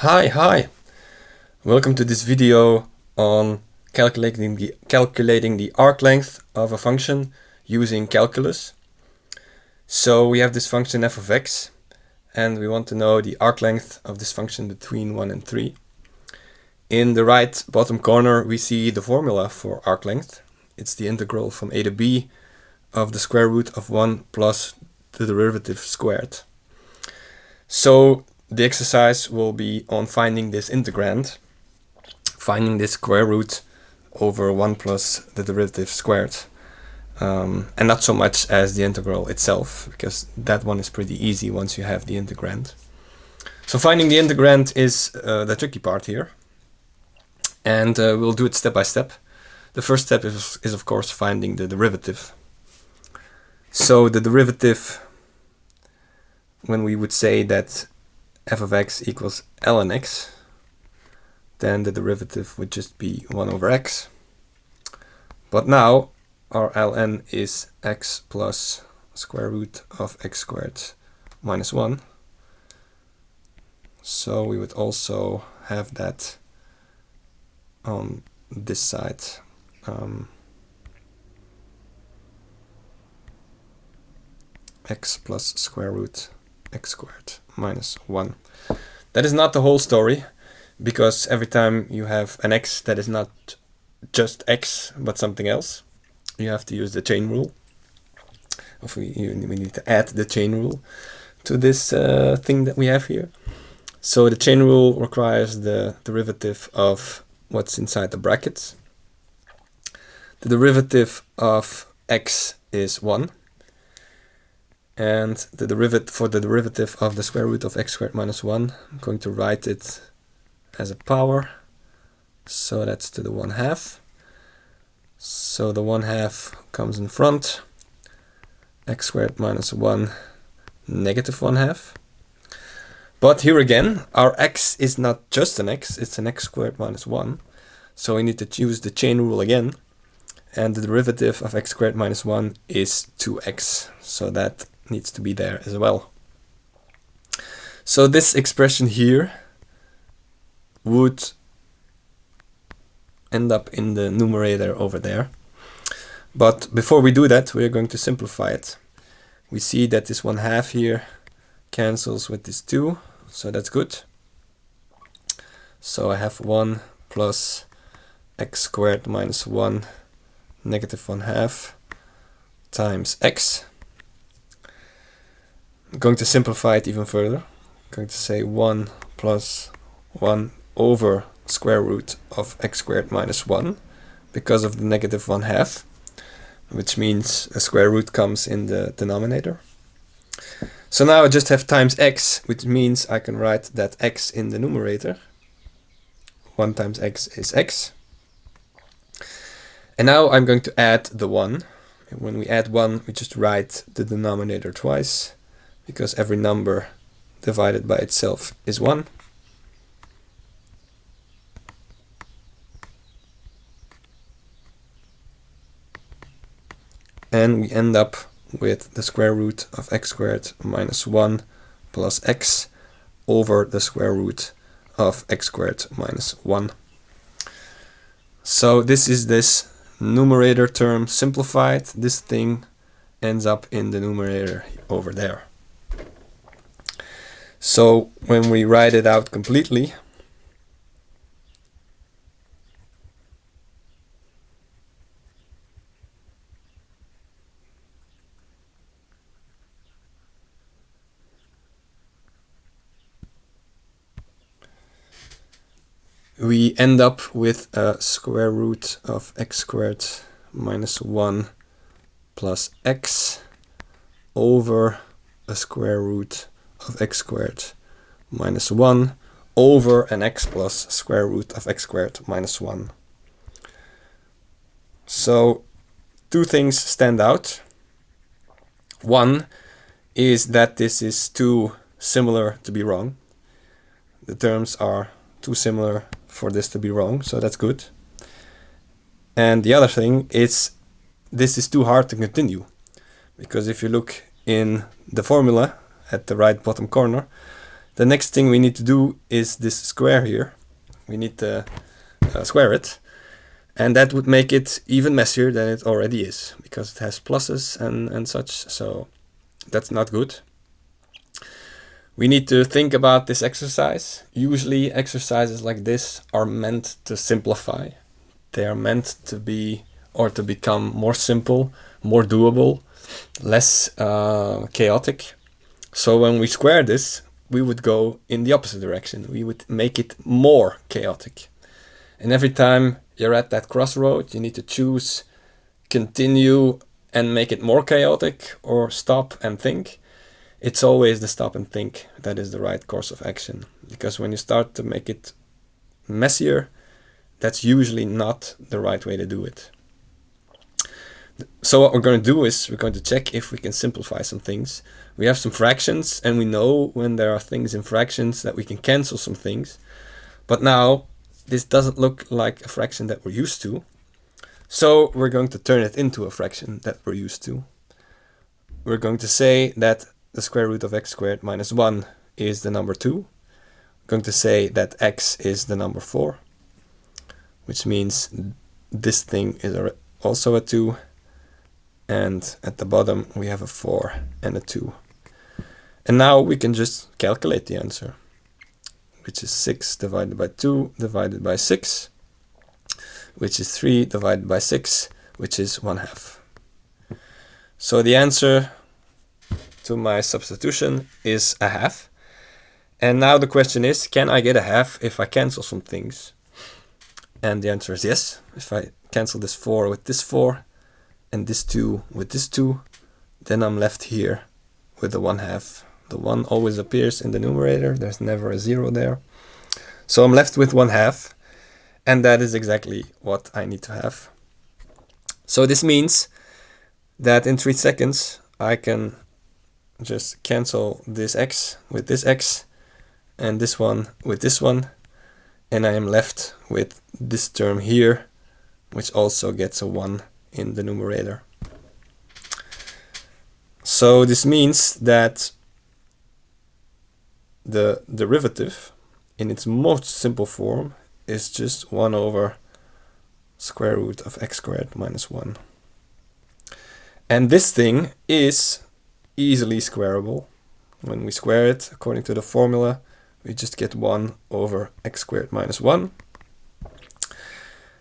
Hi! Welcome to this video on calculating the arc length of a function using calculus. So we have this function f of x, and we want to know the arc length of this function between 1 and 3. In the right bottom corner we see the formula for arc length. It's the integral from a to b of the square root of 1 plus the derivative squared. So the exercise will be on finding this integrand, finding this square root over 1 plus the derivative squared, and not so much as the integral itself, because that one is pretty easy once you have the integrand. So finding the integrand is the tricky part here, and we'll do it step by step. The first step is of course finding the derivative. So the derivative, when we would say that f of x equals ln x, then the derivative would just be 1 over x. But now our ln is x plus square root of x squared minus 1. So we would also have that on this side. X plus square root x squared minus 1. That is not the whole story, because every time you have an x that is not just x but something else, you have to use the chain rule. We need to add the chain rule to this thing that we have here. So the chain rule requires the derivative of what's inside the brackets. The derivative of x is 1. And for the derivative of the square root of x squared minus 1, I'm going to write it as a power. So that's to the 1/2. So the 1/2 comes in front. X squared minus 1, negative 1/2. But here again, our x is not just an x, it's an x squared minus 1. So we need to use the chain rule again. And the derivative of x squared minus 1 is 2x. So that needs to be there as well. So this expression here would end up in the numerator over there. But before we do that, we're going to simplify it. We see that this 1/2 here cancels with this 2, so that's good. So I have 1 plus x squared minus 1 negative 1/2 times x. I'm going to simplify it even further. I'm going to say 1 plus 1 over square root of x squared minus 1 because of the negative 1/2, which means a square root comes in the denominator. So now I just have times x, which means I can write that x in the numerator. 1 times x is x. And now I'm going to add the 1. And when we add 1, we just write the denominator twice, because every number divided by itself is 1. And we end up with the square root of x squared minus 1 plus x over the square root of x squared minus 1. So this is this numerator term simplified. This thing ends up in the numerator over there. So when we write it out completely, we end up with a square root of x squared minus 1 plus x over a square root of x squared minus 1 over an x plus square root of x squared minus 1. So two things stand out. One is that this is too similar to be wrong. The terms are too similar for this to be wrong, so that's good. And the other thing is this is too hard to continue, because if you look in the formula at the right bottom corner, the next thing we need to do is this square here. We need to square it. And that would make it even messier than it already is, because it has pluses and such, so that's not good. We need to think about this exercise. Usually exercises like this are meant to simplify. They are meant to be, or to become more simple, more doable, less chaotic. So when we square this, we would go in the opposite direction. We would make it more chaotic. And every time you're at that crossroad, you need to choose continue and make it more chaotic, or stop and think. It's always the stop and think that is the right course of action. Because when you start to make it messier, that's usually not the right way to do it. So what we're going to do is we're going to check if we can simplify some things. We have some fractions, and we know when there are things in fractions that we can cancel some things. But now this doesn't look like a fraction that we're used to. So we're going to turn it into a fraction that we're used to. We're going to say that the square root of x squared minus 1 is the number 2. We're going to say that x is the number 4, which means this thing is also a 2. And at the bottom we have a 4 and a 2. And now we can just calculate the answer, which is 6 divided by 2 divided by 6, which is 3 divided by 6, which is 1/2. So the answer to my substitution is a half. And now the question is, can I get a half if I cancel some things? And the answer is yes. If I cancel this 4 with this 4, and this 2 with this 2, then I'm left here with the 1/2. The 1 always appears in the numerator, there's never a 0 there. So I'm left with 1/2, and that is exactly what I need to have. So this means that in 3 seconds I can just cancel this x with this x, and this one with this one, and I am left with this term here, which also gets a 1 in the numerator. So this means that the derivative in its most simple form is just 1 over square root of x squared minus 1. And this thing is easily squarable. When we square it according to the formula, we just get 1 over x squared minus 1.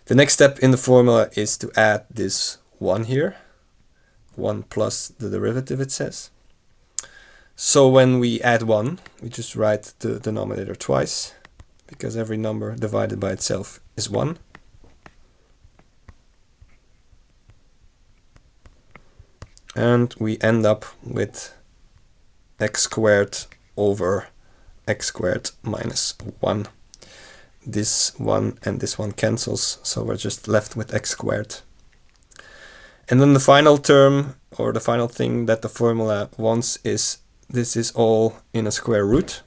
The next step in the formula is to add this 1 here, 1 plus the derivative, it says. So when we add 1, we just write the denominator twice, because every number divided by itself is 1. And we end up with x squared over x squared minus 1. This 1 and this 1 cancels, so we're just left with x squared. And then the final term, or the final thing that the formula wants, is this is all in a square root.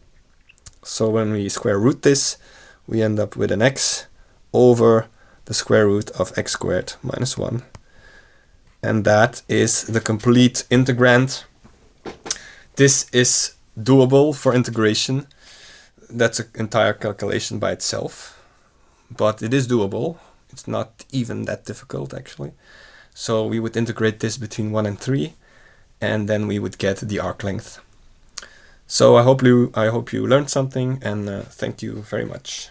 So when we square root this, we end up with an x over the square root of x squared minus 1. And that is the complete integrand. This is doable for integration. That's an entire calculation by itself, but it is doable. It's not even that difficult, actually. So we would integrate this between 1 and 3, and then we would get the arc length. So I hope you learned something, and thank you very much.